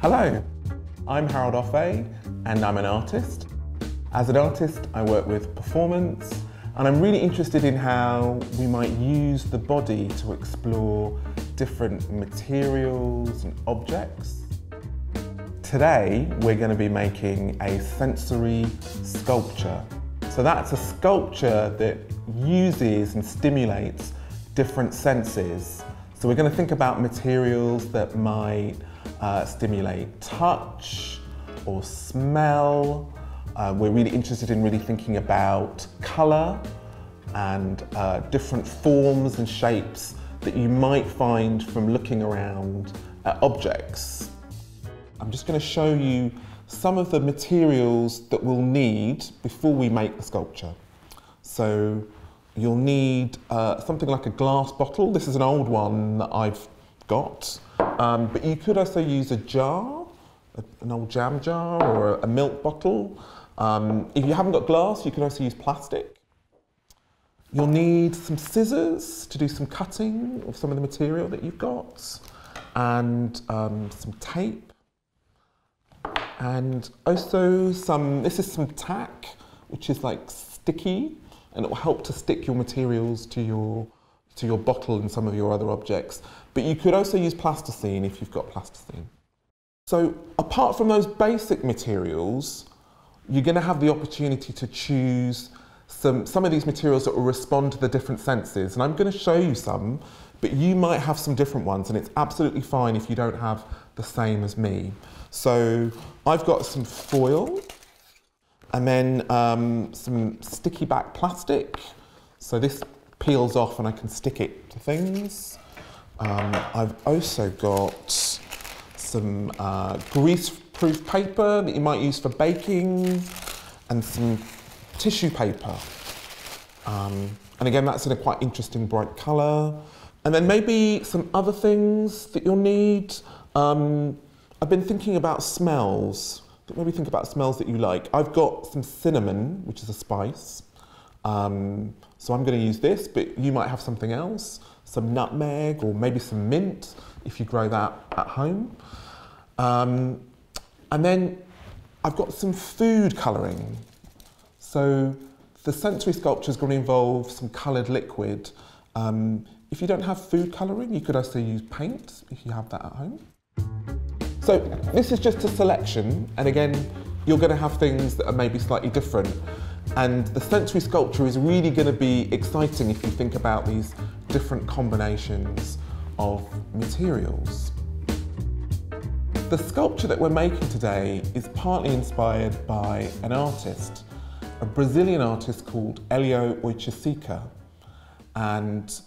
Hello, I'm Harold Offey and I'm an artist. As an artist, I work with performance and I'm really interested in how we might use the body to explore different materials and objects. Today, we're going to be making a sensory sculpture. So that's a sculpture that uses and stimulates different senses. So we're going to think about materials that might stimulate touch or smell. We're really interested in really thinking about colour and different forms and shapes that you might find from looking around at objects. I'm just going to show you some of the materials that we'll need before we make the sculpture. So you'll need something like a glass bottle. This is an old one that I've got, but you could also use a jar, an old jam jar or a milk bottle. If you haven't got glass, you can also use plastic. You'll need some scissors to do some cutting of some of the material that you've got, and some tape, and also this is some tack, which is like sticky, and it will help to stick your materials to your bottle and some of your other objects. But you could also use plasticine if you've got plasticine. So apart from those basic materials, you're going to have the opportunity to choose some of these materials that will respond to the different senses. And I'm going to show you some, but you might have some different ones, and it's absolutely fine if you don't have the same as me. So I've got some foil, and then some sticky back plastic. So this peels off and I can stick it to things. I've also got some grease-proof paper that you might use for baking, and some tissue paper. And again, that's in a quite interesting bright colour. And then maybe some other things that you'll need. I've been thinking about smells. Maybe think about smells that you like. I've got some cinnamon, which is a spice. So I'm going to use this, but you might have something else. Some nutmeg, or maybe some mint, if you grow that at home. And then I've got some food colouring. So the sensory sculpture is going to involve some coloured liquid. If you don't have food colouring, you could also use paint, if you have that at home. So this is just a selection, and again, you're going to have things that are maybe slightly different. And the sensory sculpture is really going to be exciting if you think about these different combinations of materials. The sculpture that we're making today is partly inspired by an artist, a Brazilian artist called Hélio Oiticica. And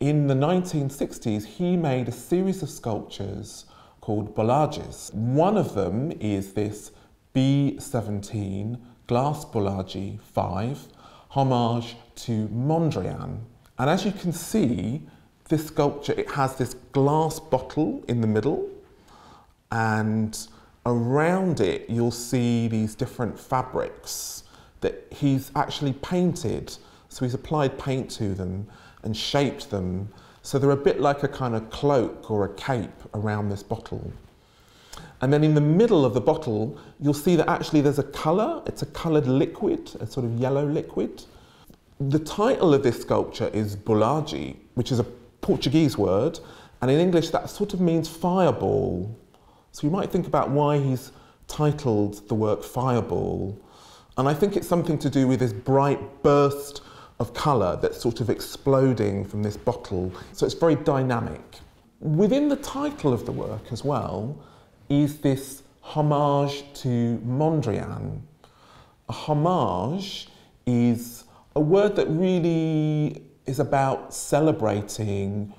in the 1960s, he made a series of sculptures called bollages. One of them is this B17 glass bollage 5, homage to Mondrian. And as you can see, this sculpture, it has this glass bottle in the middle, and around it you'll see these different fabrics that he's actually painted. So he's applied paint to them and shaped them. So they're a bit like a kind of cloak or a cape around this bottle. And then in the middle of the bottle, you'll see that actually there's a colour. It's a coloured liquid, a sort of yellow liquid. The title of this sculpture is bollage, which is a Portuguese word, and in English that sort of means fireball. So you might think about why he's titled the work Fireball. And I think it's something to do with this bright burst of colour that's sort of exploding from this bottle. So it's very dynamic. Within the title of the work as well is this homage to Mondrian. A homage is a word that really is about celebrating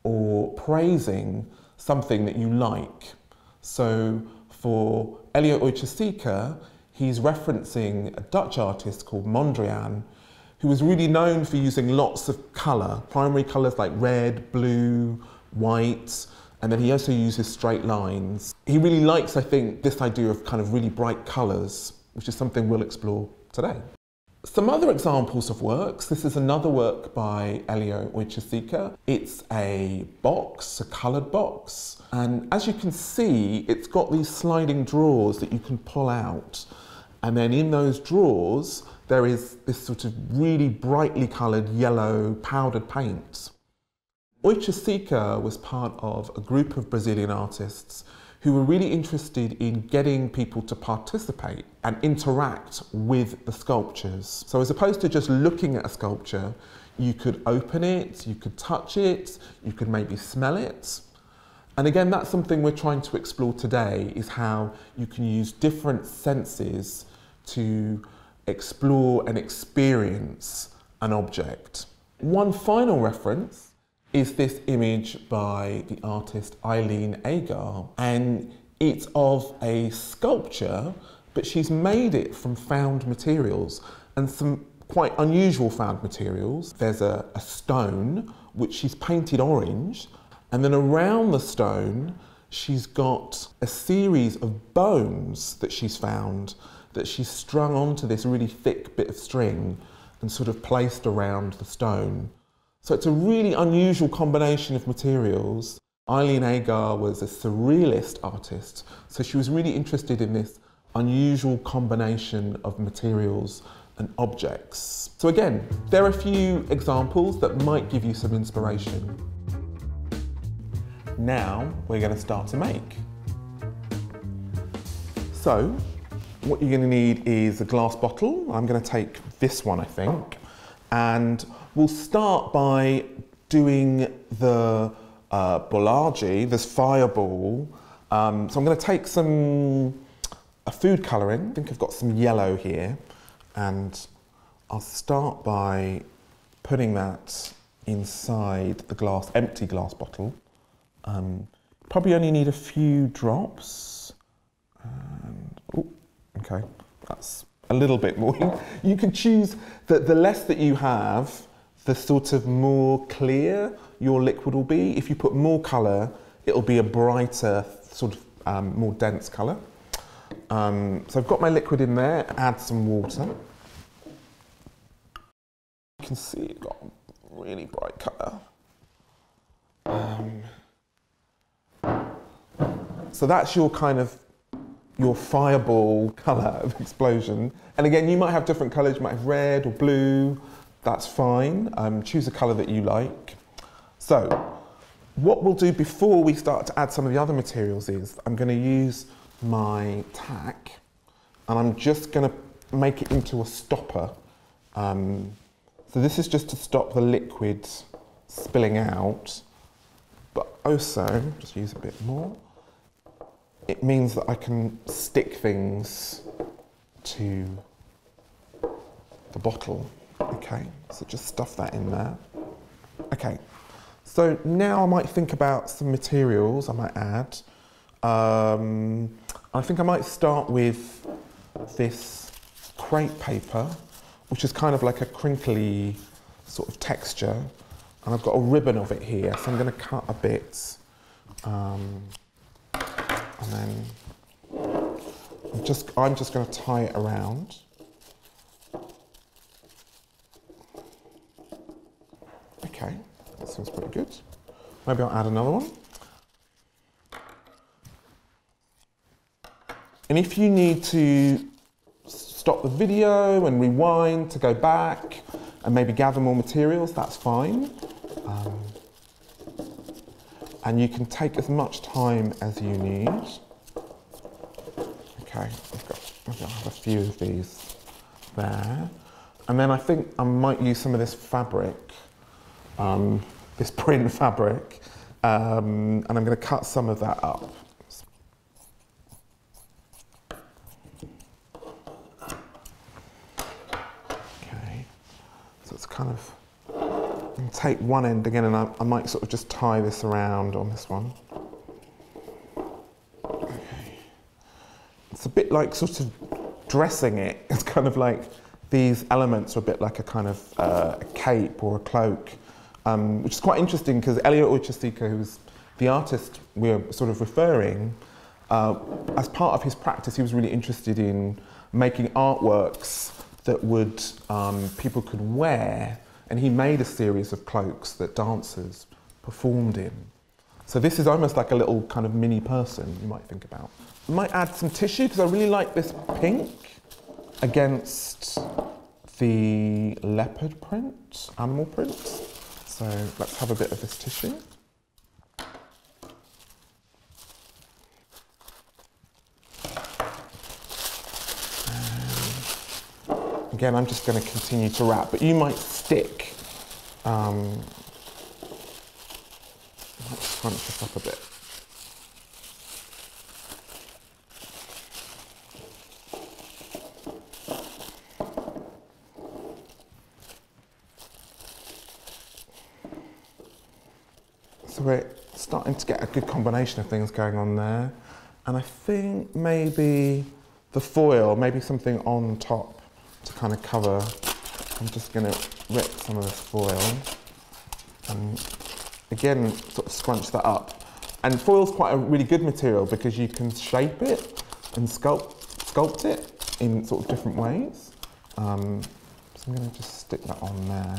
or praising something that you like. So for Hélio Oiticica, he's referencing a Dutch artist called Mondrian, who was really known for using lots of colour, primary colours like red, blue, white, and then he also uses straight lines. He really likes, I think, this idea of kind of really bright colours, which is something we'll explore today. Some other examples of works. This is another work by Elio Oichasika. It's a box, a coloured box. And as you can see, it's got these sliding drawers that you can pull out. And then in those drawers, there is this sort of really brightly coloured yellow powdered paint. Oichasika was part of a group of Brazilian artists who were really interested in getting people to participate and interact with the sculptures. So as opposed to just looking at a sculpture, you could open it, you could touch it, you could maybe smell it. And again, that's something we're trying to explore today, is how you can use different senses to explore and experience an object. One final reference is this image by the artist Eileen Agar, and it's of a sculpture, but she's made it from found materials, and some quite unusual found materials. There's a stone which she's painted orange, and then around the stone she's got a series of bones that she's found that she's strung onto this really thick bit of string and sort of placed around the stone. So it's a really unusual combination of materials. Eileen Agar was a surrealist artist, so she was really interested in this unusual combination of materials and objects. So again, there are a few examples that might give you some inspiration. Now we're going to start to make. So what you're going to need is a glass bottle. I'm going to take this one, I think, and we'll start by doing the bolage, this fireball. So I'm going to take a food colouring. I think I've got some yellow here, and I'll start by putting that inside the empty glass bottle. Probably only need a few drops. And, oh, okay, that's a little bit more. You can choose the less that you have, the sort of more clear your liquid will be. If you put more colour, it'll be a brighter, sort of more dense colour. So I've got my liquid in there, add some water. You can see it's got a really bright colour. So that's your kind of your fireball colour of explosion. And again, you might have different colours, you might have red or blue, that's fine. Choose a colour that you like. So what we'll do before we start to add some of the other materials is I'm going to use my tack, and I'm just going to make it into a stopper. So this is just to stop the liquid spilling out, but also, just use a bit more, it means that I can stick things to the bottle. Okay, so just stuff that in there. Okay, so now I might think about some materials I might add. I think I might start with this crepe paper, which is kind of like a crinkly sort of texture. And I've got a ribbon of it here, so I'm going to cut a bit. And then I'm just going to tie it around. Okay, that seems pretty good. Maybe I'll add another one. And if you need to stop the video and rewind to go back and maybe gather more materials, that's fine. And you can take as much time as you need. Okay, I've got a few of these there. And then I think I might use some of this fabric, this print fabric, and I'm going to cut some of that up. Okay, so it's kind of, and take one end again, and I might sort of just tie this around on this one. Okay. It's a bit like sort of dressing it. It's kind of like these elements are a bit like a kind of a cape or a cloak, which is quite interesting because Elio Oichasika, who's the artist we're sort of referring, as part of his practice, he was really interested in making artworks that would people could wear, and he made a series of cloaks that dancers performed in. So this is almost like a little kind of mini person you might think about. I might add some tissue because I really like this pink against the leopard print, animal print. So let's have a bit of this tissue. And again, I'm just going to continue to wrap, but you might stick. Let's crunch this up a bit. So we're starting to get a good combination of things going on there. And I think maybe the foil, maybe something on top to kind of cover. I'm just going to rip some of this foil and again sort of scrunch that up. And foil's quite a really good material because you can shape it and sculpt it in sort of different ways. So I'm going to just stick that on there.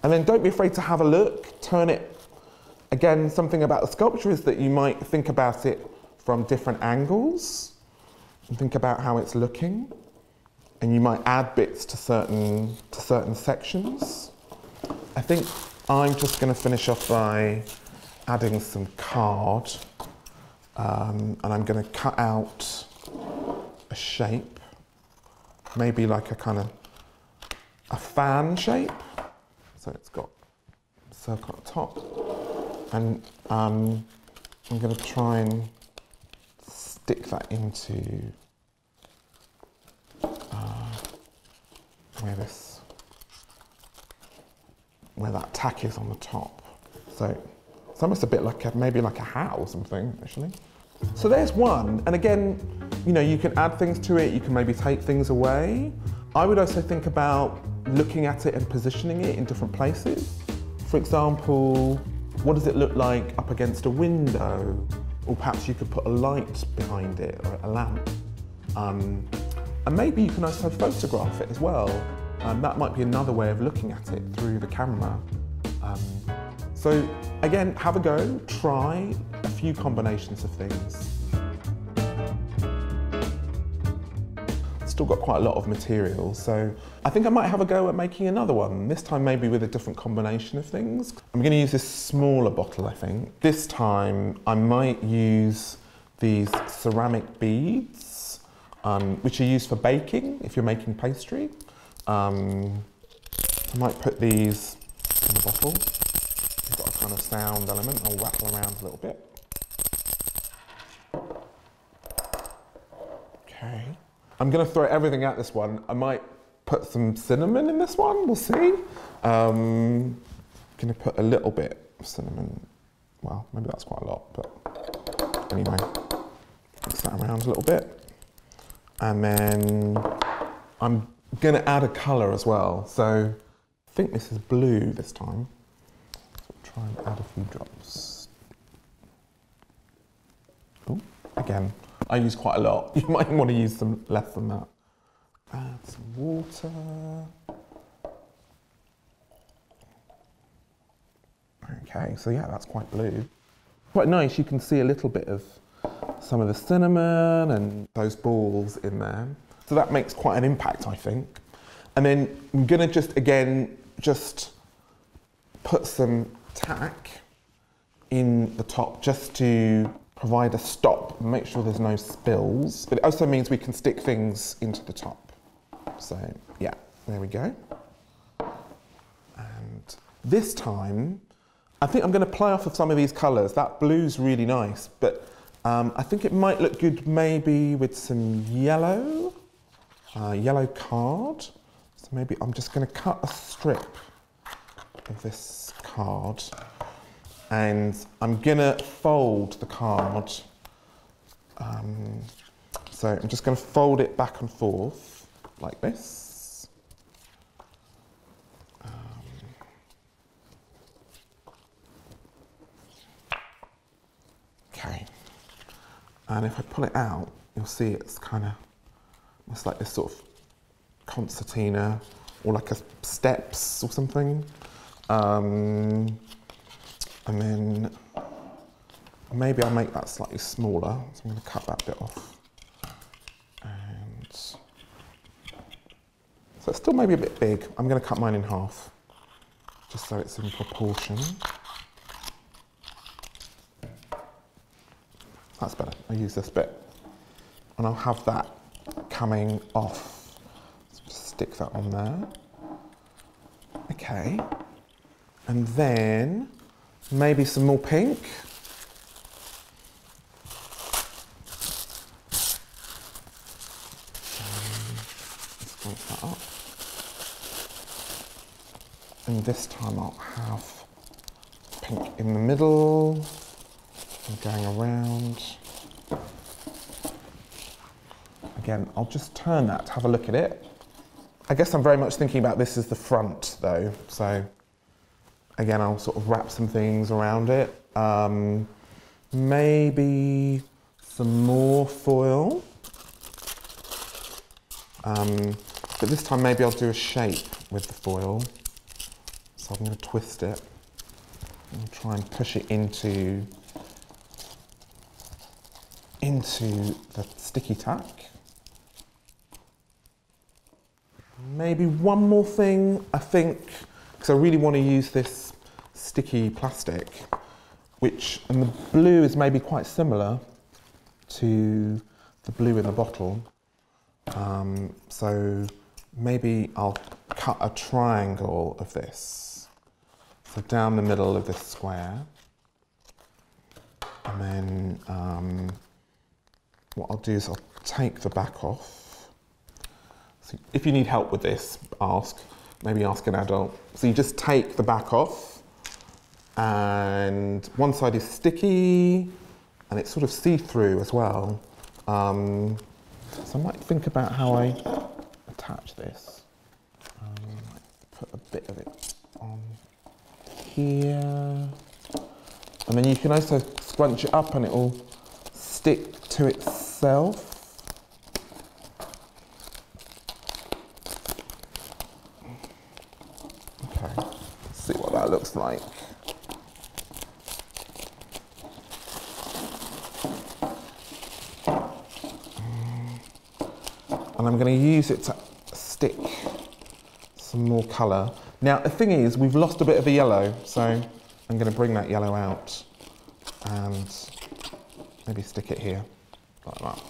And then don't be afraid to have a look, turn it. Again, something about the sculpture is that you might think about it from different angles and think about how it's looking. And you might add bits to certain sections. I think I'm just going to finish off by adding some card. And I'm going to cut out a shape, maybe like a kind of a fan shape. So it's got a circle at the top, and I'm going to try and stick that into where that tack is on the top. So it's almost a bit like maybe like a hat or something, actually. So there's one, and again, you know, you can add things to it. You can maybe take things away. I would also think about looking at it and positioning it in different places. For example, what does it look like up against a window? Or perhaps you could put a light behind it or a lamp. And maybe you can also photograph it as well. That might be another way of looking at it through the camera. So again, have a go, try a few combinations of things. Still got quite a lot of material, so I think I might have a go at making another one, this time maybe with a different combination of things. I'm going to use this smaller bottle, I think. This time I might use these ceramic beads, which are used for baking if you're making pastry. I might put these in the bottle. It's got a kind of sound element. I'll rattle around a little bit. Okay. I'm going to throw everything at this one. I might put some cinnamon in this one, we'll see. I'm going to put a little bit of cinnamon. Well, maybe that's quite a lot, but anyway. Mix that around a little bit. And then I'm going to add a colour as well. So I think this is blue this time. So try and add a few drops. Ooh, again. I use quite a lot. You might want to use some less than that. Add some water. Okay, so yeah, that's quite blue. Quite nice, you can see a little bit of some of the cinnamon and those balls in there. So that makes quite an impact, I think. And then I'm gonna just put some tack in the top just to provide a stop and make sure there's no spills. But it also means we can stick things into the top. So yeah, there we go. And this time, I think I'm going to play off of some of these colours. That blue's really nice, but I think it might look good maybe with some yellow, yellow card. So maybe I'm just going to cut a strip of this card. And I'm gonna fold the card. So I'm just gonna fold it back and forth like this. Okay. And if I pull it out, you'll see it's like this sort of concertina or like a steps or something. And then maybe I'll make that slightly smaller. So I'm going to cut that bit off. And so it's still maybe a bit big. I'm going to cut mine in half, just so it's in proportion. That's better. I'll use this bit. And I'll have that coming off. So just stick that on there. Okay. And then maybe some more pink. Let's break that up. And this time I'll have pink in the middle and going around. Again, I'll just turn that to have a look at it. I guess I'm very much thinking about this as the front though, so again, I'll sort of wrap some things around it. Maybe some more foil. But this time maybe I'll do a shape with the foil. So I'm going to twist it and try and push it into the sticky tack. Maybe one more thing, I think, because I really want to use this sticky plastic, and the blue is maybe quite similar to the blue in the bottle. So maybe I'll cut a triangle of this. So down the middle of this square. And then what I'll do is I'll take the back off. So if you need help with this, maybe ask an adult. So you just take the back off, and one side is sticky, and it's sort of see-through as well. So I might think about how I attach this. Put a bit of it on here. And then you can also scrunch it up and it will stick to itself. Okay, let's see what that looks like. And I'm going to use it to stick some more colour. Now the thing is, we've lost a bit of the yellow, so I'm going to bring that yellow out and maybe stick it here, like that.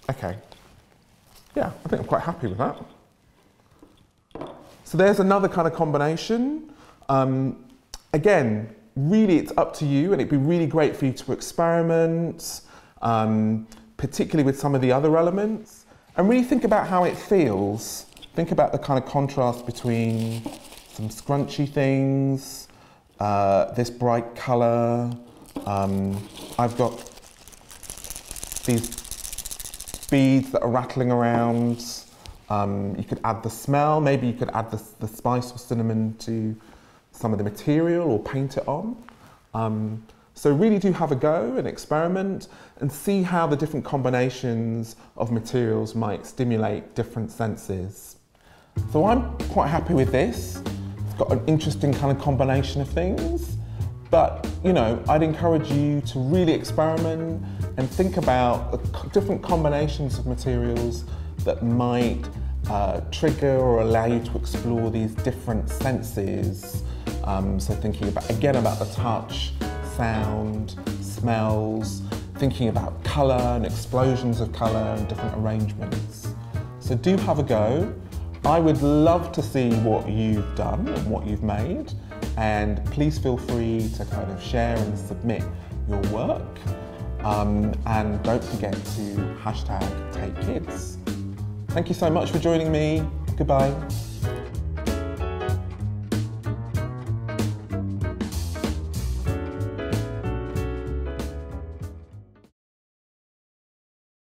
Okay, yeah, I think I'm quite happy with that. So there's another kind of combination. Again, really it's up to you, and it'd be really great for you to experiment, particularly with some of the other elements, and really think about how it feels. Think about the kind of contrast between some scrunchy things, this bright colour. I've got these beads that are rattling around. You could add the smell, maybe you could add the spice or cinnamon to some of the material or paint it on. So really do have a go and experiment and see how the different combinations of materials might stimulate different senses. So I'm quite happy with this. It's got an interesting kind of combination of things, but you know, I'd encourage you to really experiment and think about the different combinations of materials that might trigger or allow you to explore these different senses. So thinking about, again, about the touch, sound, smells, thinking about colour and explosions of colour and different arrangements. So do have a go. I would love to see what you've done and what you've made, and please feel free to kind of share and submit your work. And don't forget to #TateKids. Thank you so much for joining me. Goodbye.